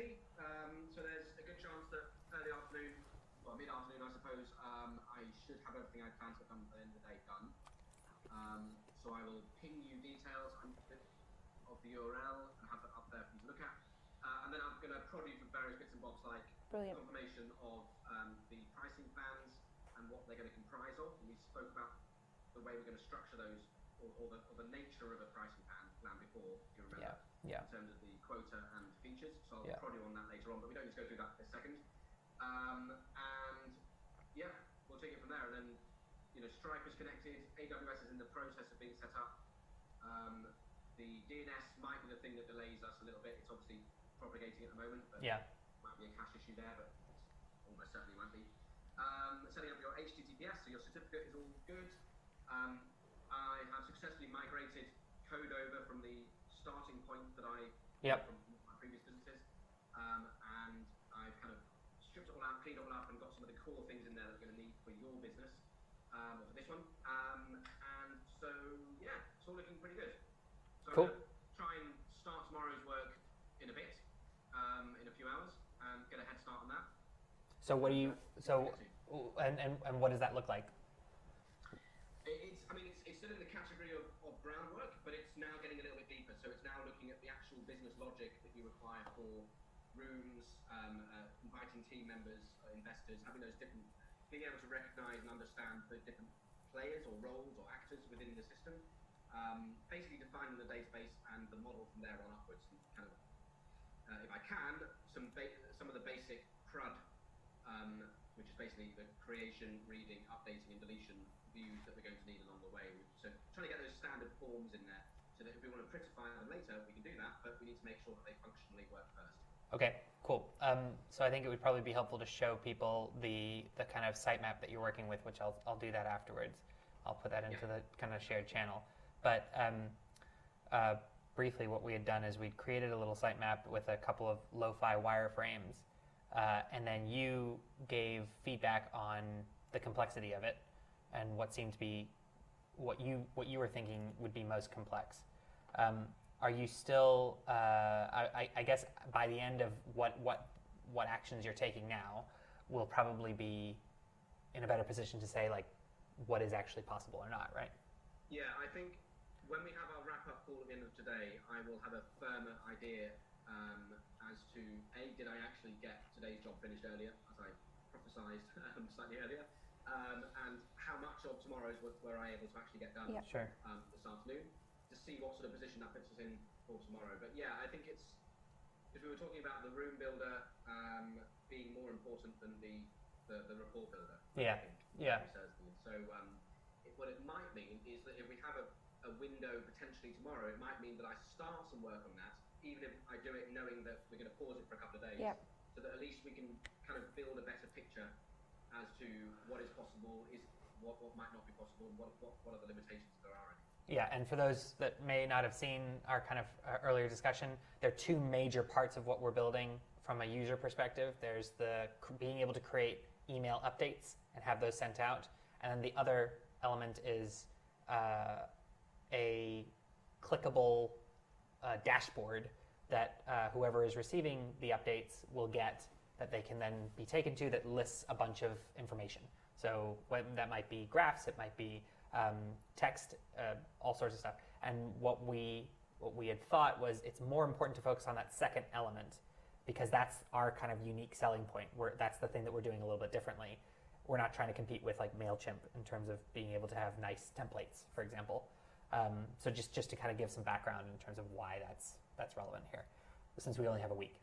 see. So there's a good chance that early afternoon, well, mid-afternoon, I suppose, I should have everything I plan to get done by the end of the day done. So I will ping you details of the URL and have it up there for you to look at. And then I'm going to prod you for various bits and bobs like confirmation of the pricing plans and what they're going to comprise of. And we spoke about the way we're going to structure those or the nature of a pricing plan before, if you remember, in terms of the quota and features. So I'll prod you on that later on, but we don't need to go through that this second. And yeah, we'll take it from there. And then, Stripe is connected, AWS is in the process of being set up. The DNS might be the thing that delays us a little bit. It's obviously propagating at the moment, but might be a cache issue there, but almost certainly might be. Setting up your HTTPS, so your certificate is all good. I have successfully migrated code over from the starting point that I from my previous businesses, and I've kind of stripped it all out, cleaned it all up, and got some of the core things in there that we're going to need for your business, or for this one. And so yeah, it's all looking pretty good. So I'm going to try and start tomorrow's work in a bit, in a few hours, and get a head start on that. So what do you? And what does that look like? It's still in the category of groundwork, but it's now getting a little bit deeper. So it's now looking at the actual business logic that you require for rooms, inviting team members, investors, having those different, being able to recognize and understand the different players or roles or actors within the system. Basically defining the database and the model from there on upwards, and kind of, if I can, some of the basic CRUD, which is basically the creation, reading, updating, and deletion views that we're going to need along the way. So trying to get those standard forms in there, so that if we want to prettify them later, we can do that, but we need to make sure that they functionally work first. Okay, cool. So I think it would probably be helpful to show people the kind of sitemap that you're working with, which I'll do that afterwards. I'll put that into the kind of shared channel. But briefly, what we had done is we'd created a little sitemap with a couple of lo-fi wireframes, and then you gave feedback on the complexity of it and what seemed to be what you were thinking would be most complex. Are you still? I guess by the end of what actions you're taking now, we'll probably be in a better position to say like what is actually possible or not, right? Yeah, I think when we have our wrap-up call at the end of today, I will have a firmer idea as to did I actually get today's job finished earlier, as I prophesized slightly earlier, and how much of tomorrow's were I able to actually get done this afternoon, to see what sort of position that puts us in for tomorrow. But yeah, I think it's, because we were talking about the room builder being more important than the report builder. Yeah. So what it might mean is that if we have a window potentially tomorrow, it might mean that I start some work on that, even if I do it knowing that we're going to pause it for a couple of days, so that at least we can kind of build a better picture as to what is possible, is what might not be possible, and what are the limitations there are. Yeah, and for those that may not have seen our kind of earlier discussion, there are two major parts of what we're building from a user perspective. There's the being able to create email updates and have those sent out, and then the other element is a clickable dashboard that whoever is receiving the updates will get, that they can then be taken to, that lists a bunch of information. So that might be graphs, it might be text, all sorts of stuff. And what we had thought was it's more important to focus on that second element, because that's our kind of unique selling point. That's the thing that we're doing a little bit differently. We're not trying to compete with like MailChimp in terms of being able to have nice templates, for example. So just to kind of give some background in terms of why that's relevant here, since we only have a week.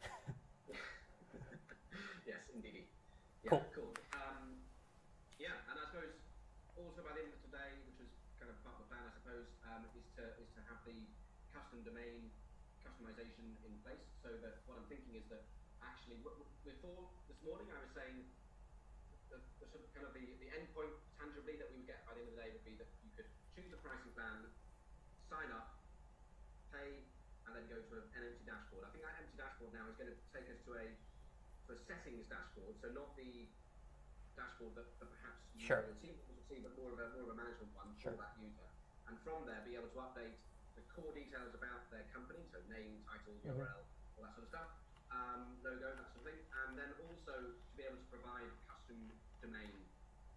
Yes, indeed. Yeah, cool. Yeah, and I suppose also by the end of today, which was kind of part of the plan, I suppose, is to have the custom domain customization in place. So that what I'm thinking is that actually, before this morning, I was saying the sort of kind of the end point tangibly that we would get by the end of the day would be that you could choose a pricing plan, sign up, pay, and then go to an empty dashboard. I think that empty dashboard now is going to take us to a settings dashboard, so not the dashboard that perhaps you will see, but more of a management one for that user. And from there, be able to update the core details about their company, so name, title, URL, all that sort of stuff, logo, that sort of thing, and then also to be able to provide custom domain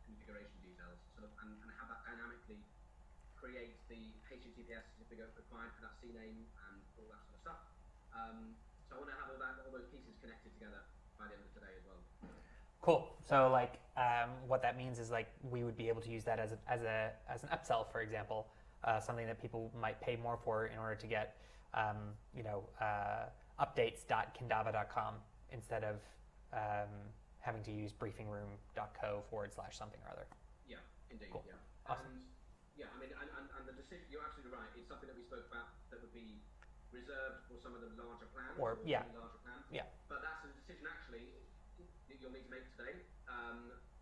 configuration details, sort of, and have that dynamically create the HTTPS certificate required for that CNAME and all that sort of stuff. So I want to have all those pieces connected together by the end of today as well. Cool. So like, what that means is like we would be able to use that as an upsell, for example, something that people might pay more for in order to get, updates.kindava.com instead of having to use briefingroom.co/something or other. Yeah, indeed. Cool. Yeah. Awesome. And the decision, you're absolutely right. It's something that we spoke about that would be reserved for some of the larger plans. Or really larger plans. Yeah. But that's a decision actually that you'll need to make today.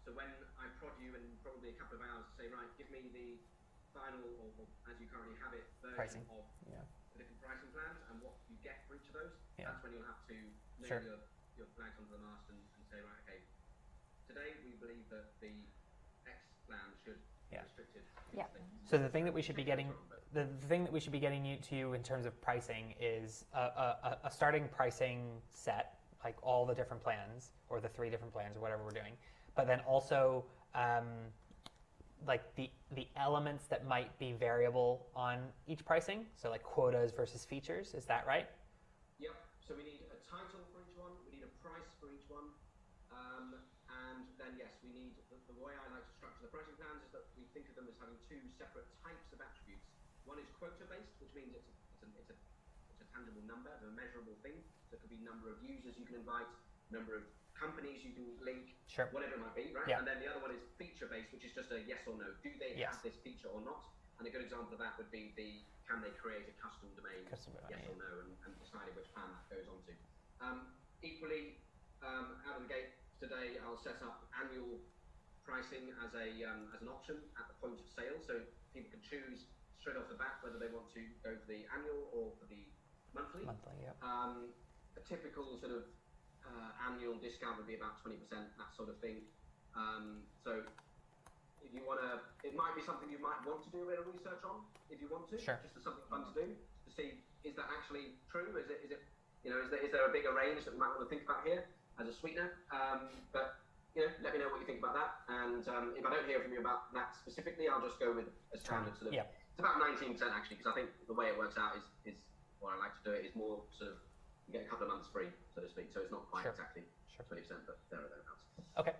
So when I prod you in probably a couple of hours to say, right, give me the final, or as you currently have it, version Pricing. of Yeah. the different pricing plans and what you get for each of those, Yeah. that's when you'll have to nail Sure. your flags onto the mast and say, right, okay, today we believe that the X plan should be Yeah. restricted. Yeah. So the thing that we should be getting, the thing that we should be getting to you in terms of pricing is a starting pricing set, like all the different plans or the 3 different plans or whatever we're doing, but then also like the elements that might be variable on each pricing. So like quotas versus features. Is that right? Yep. So we need a title for each one. We need a price for each one. And then yes, we need the way I like to structure the pricing plans is that we think of them as having 2 separate types of attributes. One is quota based, which means it's a tangible number, a measurable thing. So it could be number of users you can invite, number of companies you can link, Sure. whatever it might be, right? Yeah. And then the other one is feature based, which is just a yes or no. Do they Yes. have this feature or not? And a good example of that would be can they create a custom domain? Custom domain, Yes yeah. or no, and deciding which plan that goes on to. Equally, out of the gate today, I'll set up annual pricing as an option at the point of sale, so people can choose straight off the bat whether they want to go for the annual or for the monthly. Monthly, yeah. A typical sort of annual discount would be about 20%, that sort of thing. So if you want to, it might be something you might want to do a bit of research on if you want to, Sure. just as something fun to do, to see is that actually true? Is it is there a bigger range that we might want to think about here as a sweetener? But let me know what you think about that. And if I don't hear from you about that specifically, I'll just go with a standard sort of. Yeah. It's about 19% actually, because I think the way it works out is what I like to do it is more sort of you get a couple of months free, so to speak. So it's not quite Sure. exactly 20%, but there or thereabouts. Okay.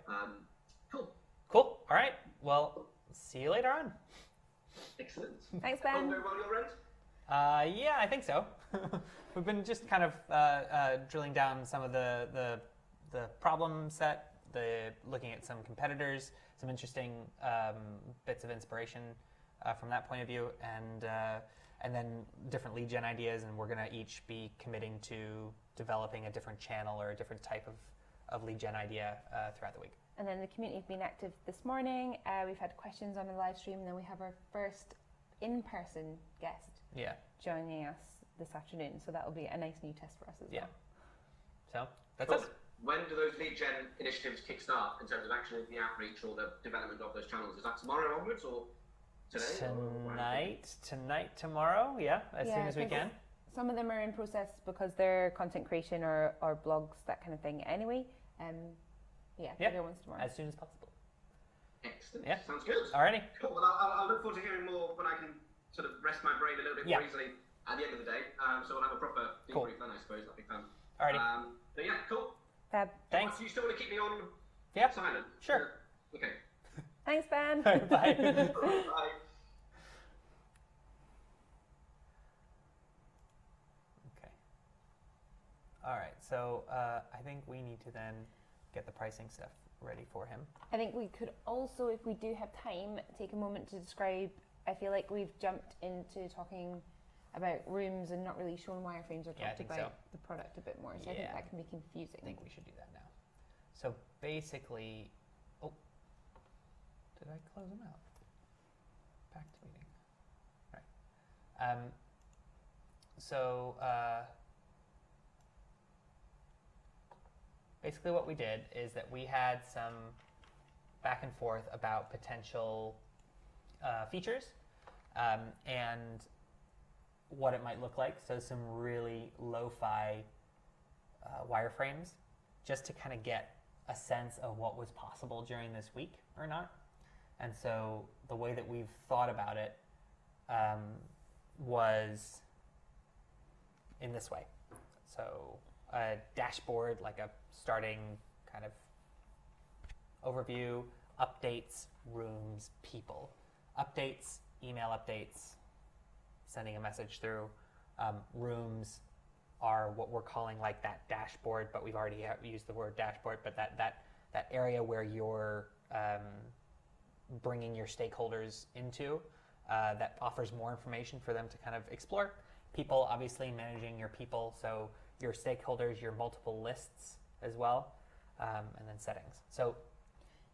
Cool. Cool. All right. Well, see you later on. Excellent. Thanks, All Ben. go well your end? Yeah, I think so. We've been just kind of drilling down some of the problem set, looking at some competitors, some interesting bits of inspiration from that point of view, and then different lead gen ideas. And we're going to each be committing to developing a different channel or a different type of lead gen idea throughout the week. And then the community's been active this morning. We've had questions on the live stream, and then we have our first in-person guest Yeah. joining us this afternoon. So that will be a nice new test for us as Yeah. well. So that's Cool. us. When do those lead gen initiatives kickstart in terms of actually the outreach or the development of those channels? Is that tomorrow onwards or today? Tonight, tomorrow. Yeah, as soon as we because can. Some of them are in process because they're content creation or blogs, that kind of thing anyway. Yeah. Bigger ones tomorrow. As soon as possible. Excellent. Yeah. Sounds good. Alrighty. Cool. Well, I'll look forward to hearing more when I can sort of rest my brain a little bit more easily at the end of the day. So we'll have a proper debrief Cool. then, I suppose. That'll be fun. Alrighty. But yeah, cool. Fab. Thanks. Do you still want to keep me on Yeah. silent? Sure. Okay. Thanks, Ben. Bye. Bye. Okay. All right. So I think we need to then get the pricing stuff ready for him. I think we could also, if we do have time, take a moment to describe. I feel like we've jumped into talking about rooms and not really shown wireframes or Yeah, I talked think about so. the product a bit more. So I think Yeah. that can be confusing. I think we should do that now. So basically, oh, did I close them out? Back to meeting. Right. So basically what we did is that we had some back and forth about potential features and what it might look like. So some really lo-fi wireframes just to kind of get a sense of what was possible during this week or not. And so the way that we've thought about it was in this way. So a dashboard, like a starting kind of overview, updates, rooms, people. Updates, email updates, sending a message through. Rooms are what we're calling like that dashboard, but we've already used the word dashboard, but that area where you're bringing your stakeholders into that offers more information for them to kind of explore. People, obviously managing your people, so your stakeholders, your multiple lists as well, and then settings. So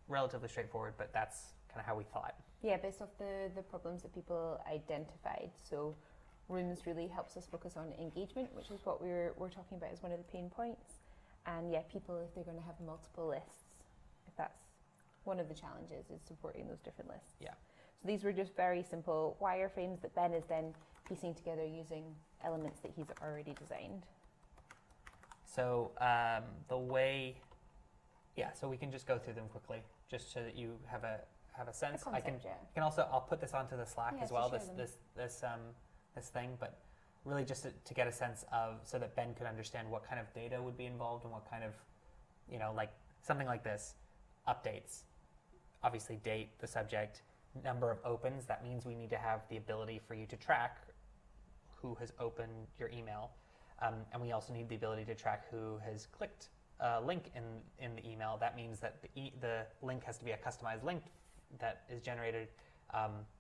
relatively straightforward, but that's kind of how we thought. Yeah, based off the problems that people identified. So Rooms really helps us focus on engagement, which is what we're talking about as one of the pain points. And yeah, people, if they're going to have multiple lists, if that's one of the challenges, is supporting those different lists. Yeah. So these were just very simple wireframes that Ben is then piecing together using elements that he's already designed. So the way, so we can just go through them quickly, just so that you have a sense. A concept, I can also, I'll put this onto the Slack as well. This thing, but really just to get a sense of, so that Ben could understand what kind of data would be involved and what kind of, like something like this, updates, obviously date, the subject, number of opens. That means we need to have the ability for you to track who has opened your email. And we also need the ability to track who has clicked a link in the email. That means that the link has to be a customized link that is generated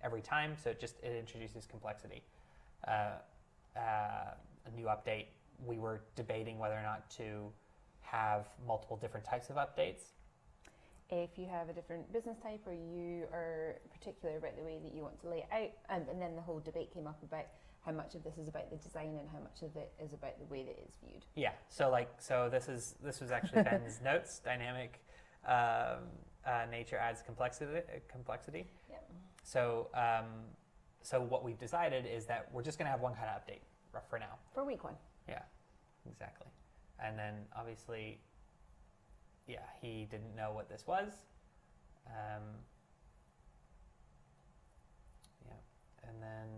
every time. So it introduces complexity. A new update, we were debating whether or not to have multiple different types of updates. If you have a different business type, or you are particular about the way that you want to lay it out, and then the whole debate came up about how much of this is about the design and how much of it is about the way that it's viewed. Yeah. So this was actually Ben's notes. Dynamic nature adds complexity. Yeah. So what we've decided is that we're just going to have one kind of update for now. For week one. Yeah, exactly. And then obviously, he didn't know what this was. And then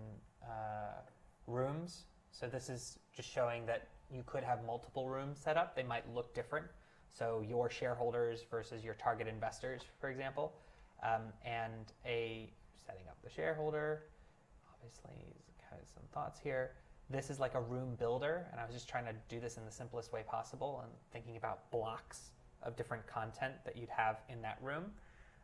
rooms. So this is just showing that you could have multiple rooms set up. They might look different. So your shareholders versus your target investors, for example, and setting up the shareholder. Obviously, kind of some thoughts here. This is like a room builder, and I was just trying to do this in the simplest way possible and thinking about blocks of different content that you'd have in that room.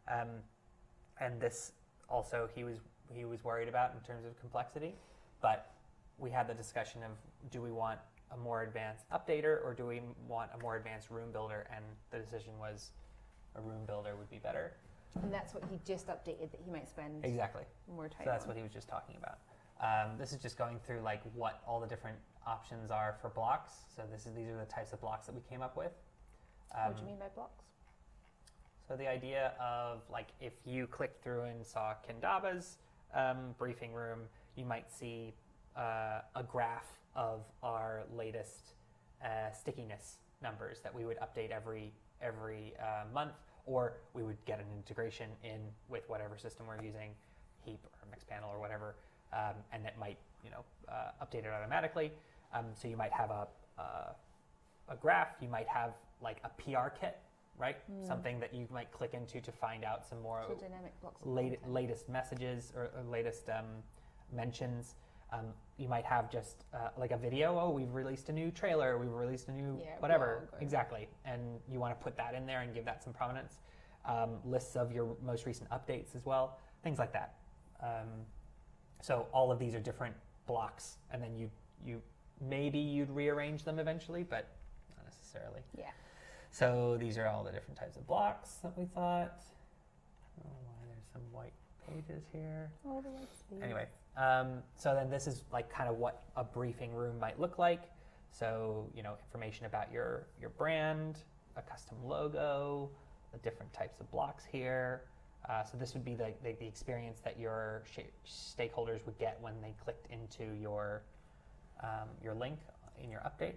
And this also he was worried about in terms of complexity, but we had the discussion of, do we want a more advanced updater or do we want a more advanced room builder? And the decision was a room builder would be better. And that's what he just updated, that he might spend exactly more time So that's on. what he was just talking about. This is just going through like what all the different options are for blocks. So these are the types of blocks that we came up with. What do you mean by blocks? So the idea of, like, if you clicked through and saw Kendaba's briefing room, you might see a graph of our latest stickiness numbers that we would update every month, or we would get an integration in with whatever system we're using, Heap or Mixpanel or whatever, and that might update it automatically. So you might have a graph, you might have like a PR kit, right? Something that you might click into to find out some more So dynamic blocks of content. latest messages or latest mentions. You might have just like a video. Oh, we've released a new trailer. We've released a new whatever. blog or- Exactly. And you want to put that in there and give that some prominence. Lists of your most recent updates as well. Things like that. So all of these are different blocks, and then you'd rearrange them eventually, but not necessarily. Yeah. So these are all the different types of blocks that we thought. I don't know why there's some white pages here. All the way to the Anyway, so then this is like kind of what a briefing room might look like. So, information about your brand, a custom logo, the different types of blocks here. So this would be the experience that your stakeholders would get when they clicked into your link in your update.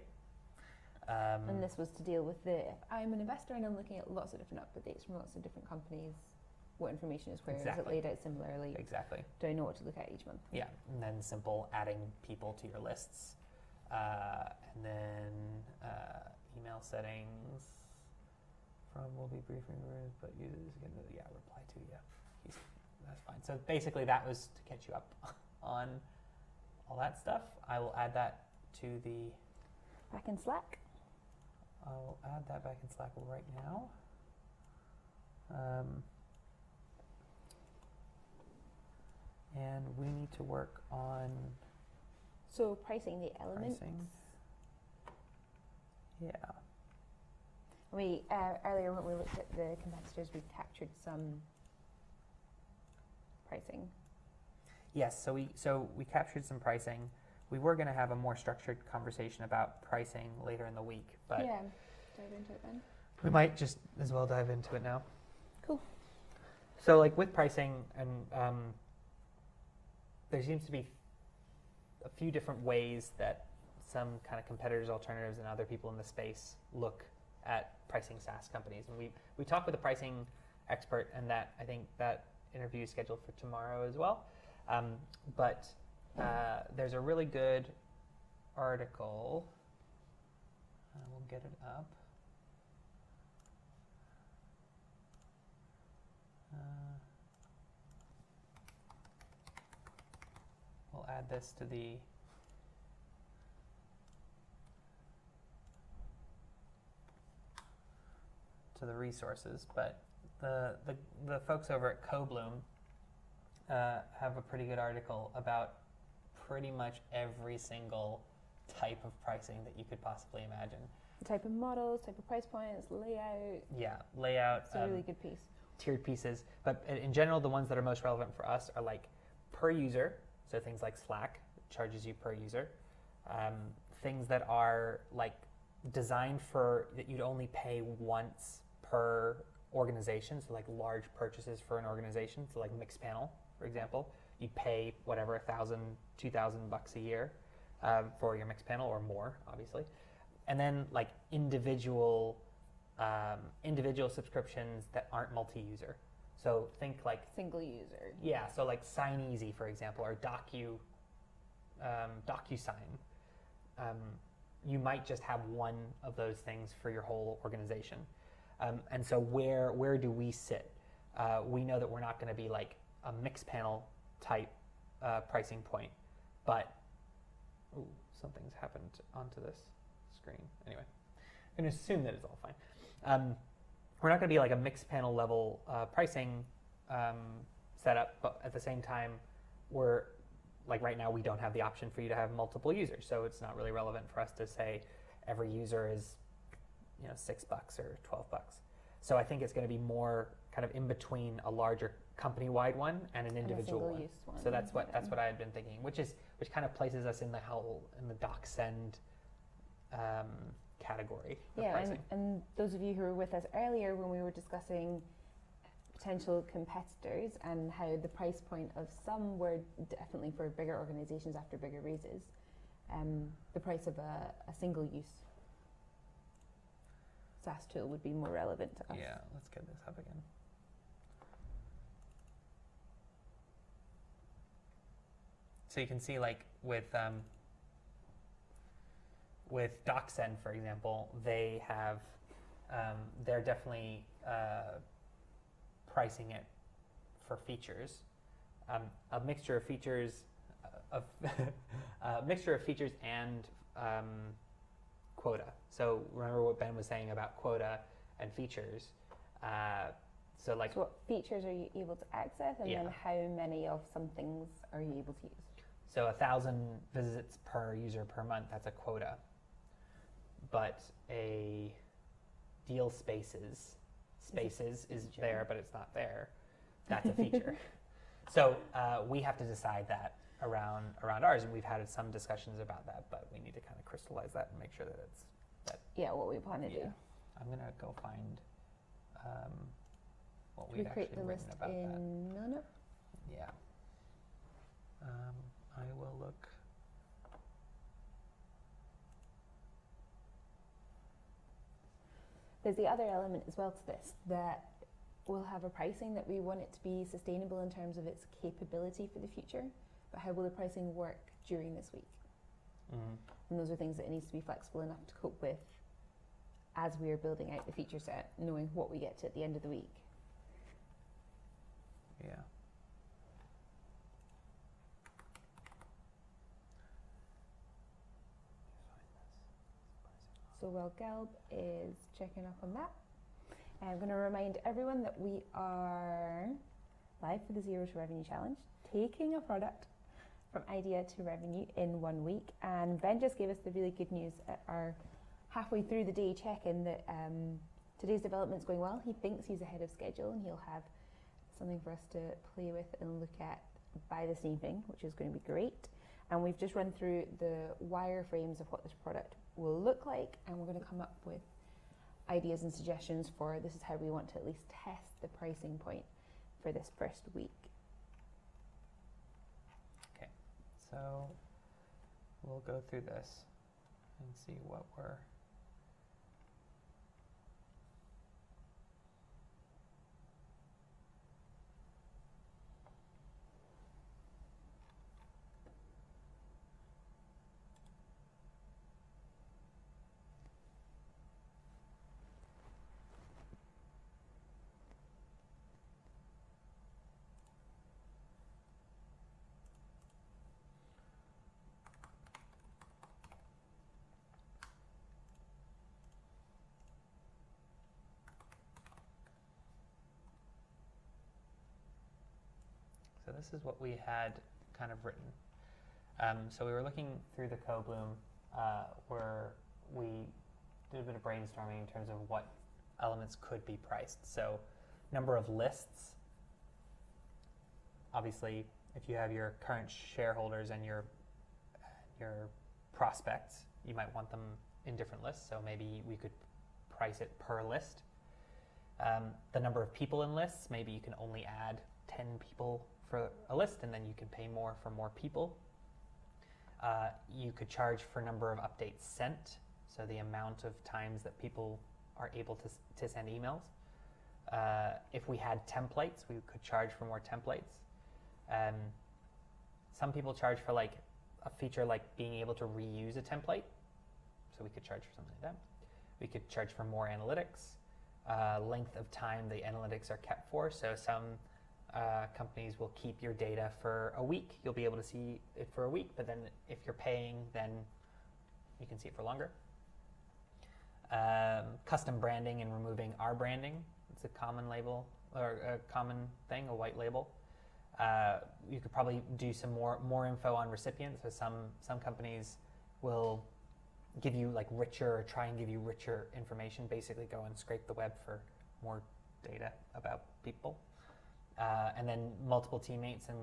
And this was to deal with if I'm an investor and I'm looking at lots of different updates from lots of different companies, what information is where? Exactly. Is it laid out similarly? Exactly. Do I know what to look at each month? Yeah, and then simple adding people to your lists. And then email settings from will be briefing rooms, but users can reply to that's fine. So basically that was to catch you up on all that stuff. I will add that to the. Back in Slack. I'll add that back in Slack right now. And we need to work on So pricing the elements. pricing. Yeah. We earlier when we looked at the competitors, we captured some pricing. Yes, so we captured some pricing. We were going to have a more structured conversation about pricing later in the week, but Yeah, dive into it then. we might just as well dive into it now. Cool. So like with pricing, and there seems to be a few different ways that some kind of competitors, alternatives, and other people in the space look at pricing SaaS companies. And we talked with a pricing expert, and that I think that interview is scheduled for tomorrow as well. But there's a really good article. We'll get it up. We'll add this to the resources, but the folks over at CoBloom have a pretty good article about pretty much every single type of pricing that you could possibly imagine. Type of models, type of price points, layout. Yeah, layout. It's a really good piece. Tiered pieces, but in general, the ones that are most relevant for us are like per user. So things like Slack charges you per user. Things that are like designed for that you'd only pay once per organization. So like large purchases for an organization. So like Mixpanel, for example, you pay whatever $1,000, $2,000 a year for your Mixpanel or more, obviously. And then like individual subscriptions that aren't multi-user. So think like single user. Yeah, so like SignEasy, for example, or DocuSign. You might just have one of those things for your whole organization. And so where do we sit? We know that we're not going to be like a Mixpanel type pricing point, but something's happened onto this screen. Anyway, I'm going to assume that it's all fine. We're not going to be like a Mixpanel level pricing setup, but at the same time, we're like right now we don't have the option for you to have multiple users, so it's not really relevant for us to say every user is $6 or $12. So I think it's going to be more kind of in between a larger company-wide one and an individual one. one. So that's what I had been thinking, which kind of places us in the DocSend category of pricing. And those of you who were with us earlier when we were discussing potential competitors and how the price point of some were definitely for bigger organizations after bigger raises, the price of a single use SaaS tool would be more relevant to us. Yeah, let's get this up again. So you can see like with DocSend, for example, they have they're definitely pricing it for features, a mixture of features and quota. So remember what Ben was saying about quota and features. So what features are you able to access, and then how many of some things are you able to use? So 1,000 visits per user per month, that's a quota. But a deal spaces is there, but it's not there. That's a feature. So we have to decide that around ours, and we've had some discussions about that, but we need to kind of crystallize that and make sure that it's that. Yeah, what we plan to do. I'm gonna go find what we we've create actually the written list about that. in Milnup? Yeah. I will look. There's the other element as well to this, that we'll have a pricing that we want it to be sustainable in terms of its capability for the future, but how will the pricing work during this week? And those are things that it needs to be flexible enough to cope with as we are building out the feature set, knowing what we get to at the end of the week. Yeah. So while Gelb is checking up on that, I'm going to remind everyone that we are live for the Zero to Revenue Challenge, taking a product from idea to revenue in 1 week. And Ben just gave us the really good news at our halfway through the day check-in that today's development's going well. He thinks he's ahead of schedule and he'll have something for us to play with and look at by this evening, which is going to be great. And we've just run through the wireframes of what this product will look like, and we're going to come up with ideas and suggestions for this is how we want to at least test the pricing point for this first week. Okay, so we'll go through this and see what we're So this is what we had kind of written. So we were looking through the CoBloom where we did a bit of brainstorming in terms of what elements could be priced. So number of lists. Obviously, if you have your current shareholders and your prospects, you might want them in different lists. So maybe we could price it per list. The number of people in lists, maybe you can only add 10 people for a list and then you can pay more for more people. You could charge for number of updates sent, so the amount of times that people are able to send emails. If we had templates, we could charge for more templates. Some people charge for like a feature like being able to reuse a template, so we could charge for something like that. We could charge for more analytics, length of time the analytics are kept for, so some companies will keep your data for a week. You'll be able to see it for a week, but then if you're paying, then you can see it for longer. Custom branding and removing our branding. It's a common label or a common thing, a white label. You could probably do some more info on recipients. So some companies will give you like richer, or try and give you richer information. Basically, go and scrape the web for more data about people. And then multiple teammates and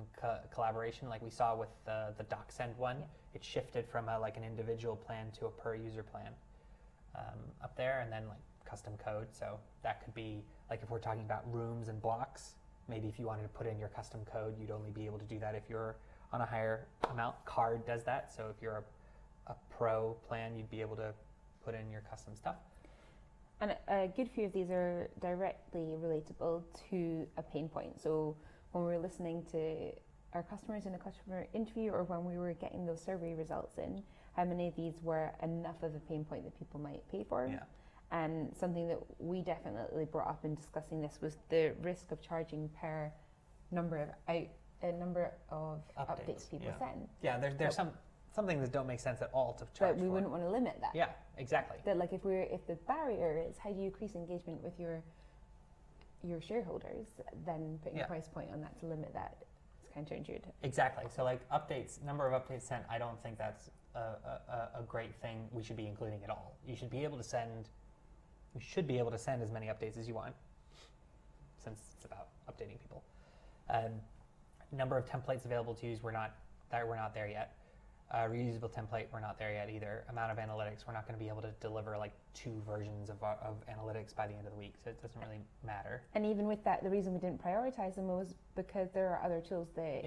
collaboration, like we saw with the DocSend one. Yeah. It shifted from like an individual plan to a per user plan up there, and then like custom code. So that could be like if we're talking about rooms and blocks, maybe if you wanted to put in your custom code, you'd only be able to do that if you're on a higher amount. Card does that, so if you're a pro plan, you'd be able to put in your custom stuff. And a good few of these are directly relatable to a pain point. So when we were listening to our customers in a customer interview, or when we were getting those survey results in, how many of these were enough of a pain point that people might pay for? Yeah. And something that we definitely brought up in discussing this was the risk of charging per number of updates people send. Yeah, there's some things that don't make sense at all to charge But we wouldn't want to limit that. Yeah, exactly. That like if the barrier is how do you increase engagement with your shareholders, then putting a price point on that to limit that is counterintuitive. Exactly. So like number of updates sent, I don't think that's a great thing we should be including at all. You should be able to send as many updates as you want, since it's about updating people. Number of templates available to use, we're not there yet. Reusable template, we're not there yet either. Amount of analytics, we're not going to be able to deliver like 2 versions of analytics by the end of the week, so it doesn't really matter. And even with that, the reason we didn't prioritize them was because there are other tools that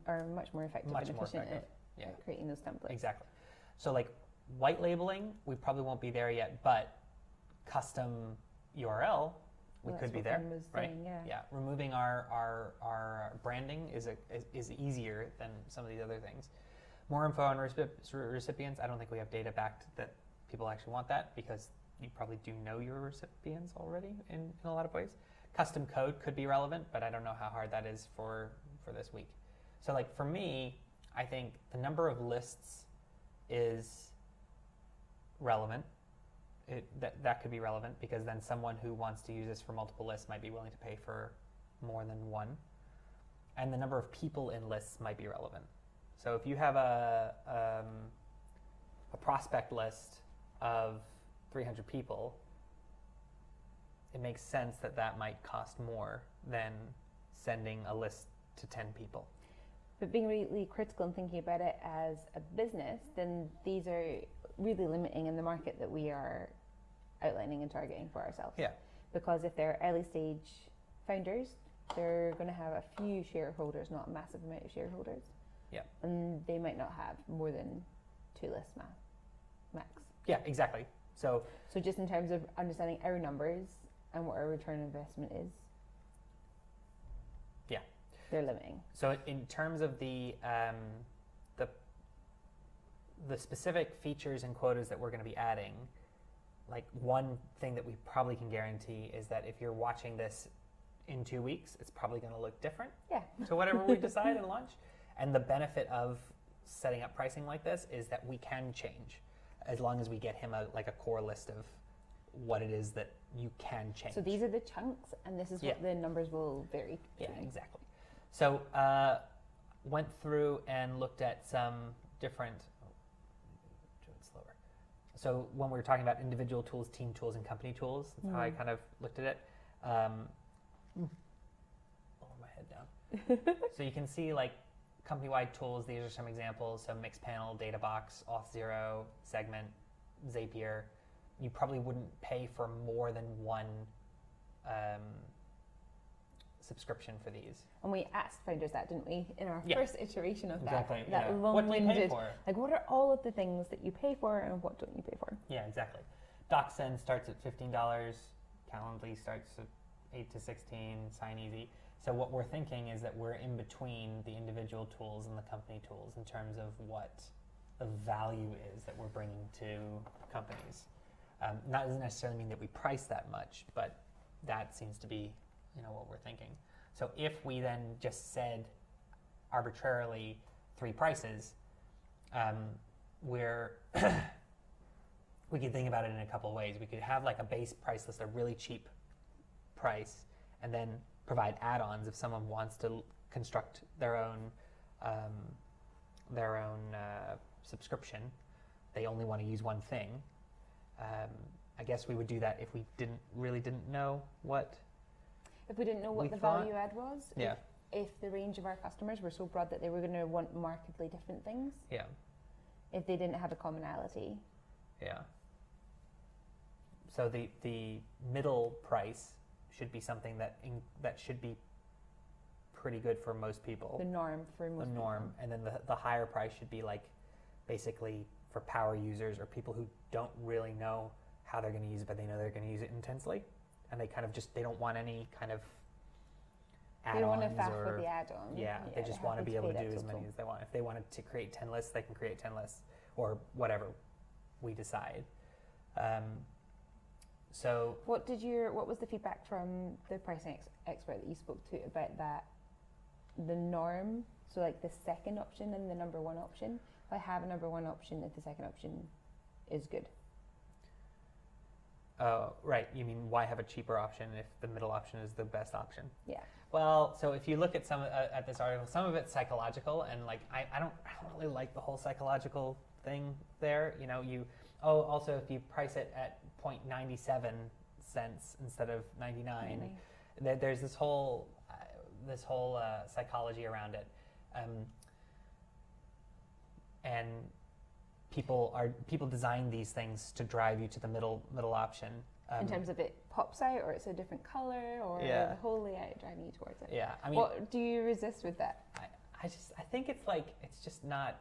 are much more effective and efficient at creating those templates. Exactly. So like white labeling, we probably won't be there yet, but custom URL, we Well, could that's be what there, Ben was right? saying, yeah. Removing our branding is easier than some of these other things. More info on recipients. I don't think we have data backed that people actually want that, because you probably do know your recipients already in a lot of ways. Custom code could be relevant, but I don't know how hard that is for this week. So like for me, I think the number of lists is relevant. That could be relevant, because then someone who wants to use this for multiple lists might be willing to pay for more than one. And the number of people in lists might be relevant. So if you have a prospect list of 300 people, it makes sense that might cost more than sending a list to 10 people. But being really critical and thinking about it as a business, then these are really limiting in the market that we are outlining and targeting for ourselves. Yeah. Because if they're early stage founders, they're going to have a few shareholders, not a massive amount of shareholders. Yeah. And they might not have more than 2 lists max. Yeah, exactly. So just in terms of understanding our numbers and what our return on investment is, yeah, they're limiting. so in terms of the specific features and quotas that we're going to be adding, like one thing that we probably can guarantee is that if you're watching this in 2 weeks, it's probably going to look different Yeah. to whatever we decide and launch. And the benefit of setting up pricing like this is that we can change, as long as we get him a core list of what it is that you can change. So these are the chunks, and this is Yeah. what the numbers will vary. Yeah, between. exactly. So went through and looked at some different. Do it slower. So when we were talking about individual tools, team tools, and company tools, that's how I kind of looked at it. Lower my head down. So you can see like company-wide tools. These are some examples. So Mixpanel, Databox, Auth0, Segment, Zapier. You probably wouldn't pay for more than one subscription for these. And we asked founders that, didn't we, in our Yeah. first iteration of Exactly. that yeah. What do you pay long-winded, for? like what are all of the things that you pay for and what don't you pay for? Yeah, exactly. DocSend starts at $15. Calendly starts at 8 to 16. SignEasy. So what we're thinking is that we're in between the individual tools and the company tools in terms of what the value is that we're bringing to companies. That doesn't necessarily mean that we price that much, but that seems to be, what we're thinking. So if we then just said arbitrarily 3 prices, we're we could think about it in a couple of ways. We could have like a base price list, a really cheap price, and then provide add-ons if someone wants to construct their own subscription. They only want to use one thing. I guess we would do that if we didn't know what. If we didn't know what We the thought- value add was, Yeah. if the range of our customers were so broad that they were going to want markedly different things, Yeah. if they didn't have a commonality. Yeah. So the middle price should be something that should be pretty good for most people. The norm for most The norm, and then the higher price should be like basically for power users or people who don't really know how they're going to use it, but they know they're going to use it intensely, and they kind of they don't want any kind of They add-ons don't want to faff or with the add-on. yeah, they just they're want to happy be able pay to do that as many total. as they want. If they wanted to create 10 lists, they can create 10 lists or whatever we decide. So What was the feedback from the pricing expert that you spoke to about that? The norm, so like the second option and the number one option. If I have a number one option, if the second option is good. right, you mean why have a cheaper option if the middle option is the best option? Yeah. Well, so if you look at some at this article, some of it's psychological, and like I don't really like the whole psychological thing there. Also if you price it at 0.97 cents instead of 99, there's this whole psychology around it, and people design these things to drive you to the middle option. In terms of it pops out, or it's a different color, or Yeah. the whole layout driving you towards it. Yeah, I mean, What do you resist with that? I think it's just not.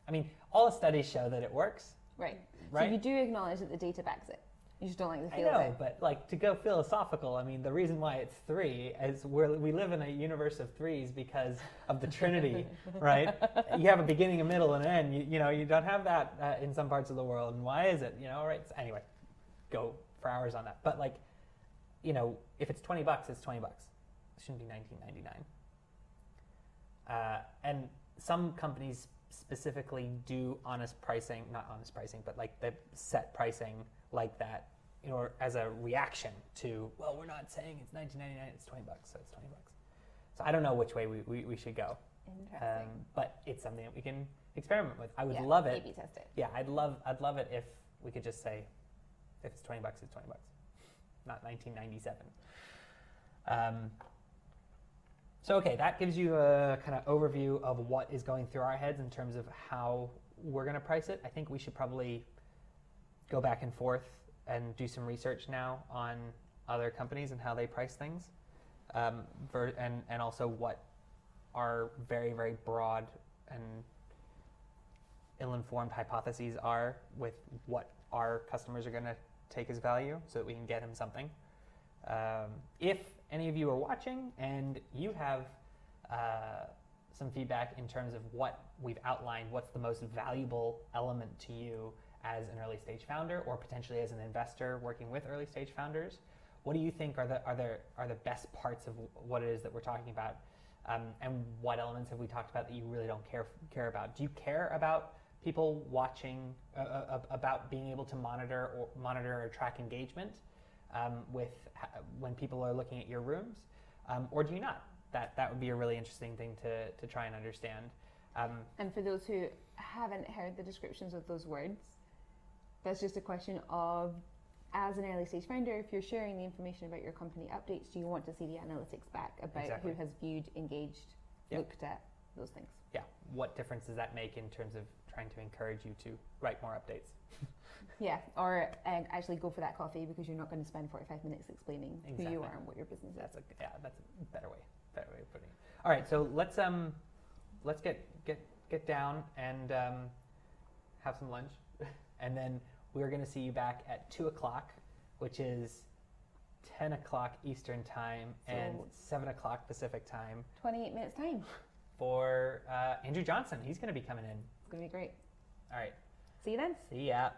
I mean, all the studies show that it works, Right. right? So you do acknowledge that the data backs it. You just don't like the I feel of know, it. but like to go philosophical, I mean, the reason why it's 3 is we live in a universe of 3s because of the Trinity, right? You have a beginning, a middle, and an end. You know, you don't have that in some parts of the world. And why is it? You know, right? So anyway, go for hours on that. But like, you know, if it's $20, it's $20. It shouldn't be $19.99. And some companies specifically do not honest pricing, but like the set pricing like that, or as a reaction to, well, we're not saying it's $19.99, it's $20, so it's $20. So I don't know which way we should go. Interesting. But it's something that we can experiment with. I would Yeah, love it. A/B test it. Yeah, I'd love it if we could just say, if it's $20, it's $20, not $19.97. So okay, that gives you a kind of overview of what is going through our heads in terms of how we're going to price it. I think we should probably go back and forth and do some research now on other companies and how they price things, and also what our very, very broad and ill-informed hypotheses are with what our customers are going to take as value so that we can get them something. If any of you are watching and you have some feedback in terms of what we've outlined, what's the most valuable element to you as an early stage founder or potentially as an investor working with early stage founders, what do you think are the best parts of what it is that we're talking about? And what elements have we talked about that you really don't care about? Do you care about people watching, about being able to monitor or track engagement when people are looking at your rooms, or do you not? That would be a really interesting thing to try and understand. And for those who haven't heard the descriptions of those words, that's just a question of, as an early stage founder, if you're sharing the information about your company updates, do you want to see the analytics back about Exactly. who has viewed, engaged, Yep. looked at those things? Yeah, what difference does that make in terms of trying to encourage you to write more updates? Yeah, or actually go for that coffee because you're not going to spend 45 minutes explaining who Exactly. you are and what your business is. That's a better way of putting it. All right, so let's get down and have some lunch, and then we're going to see you back at 2:00, which is 10:00 Eastern time and 7:00 Pacific time 28 minutes time. for Andrew Johnson. He's going to be coming in. It's going to be great. All right, See you then. see ya.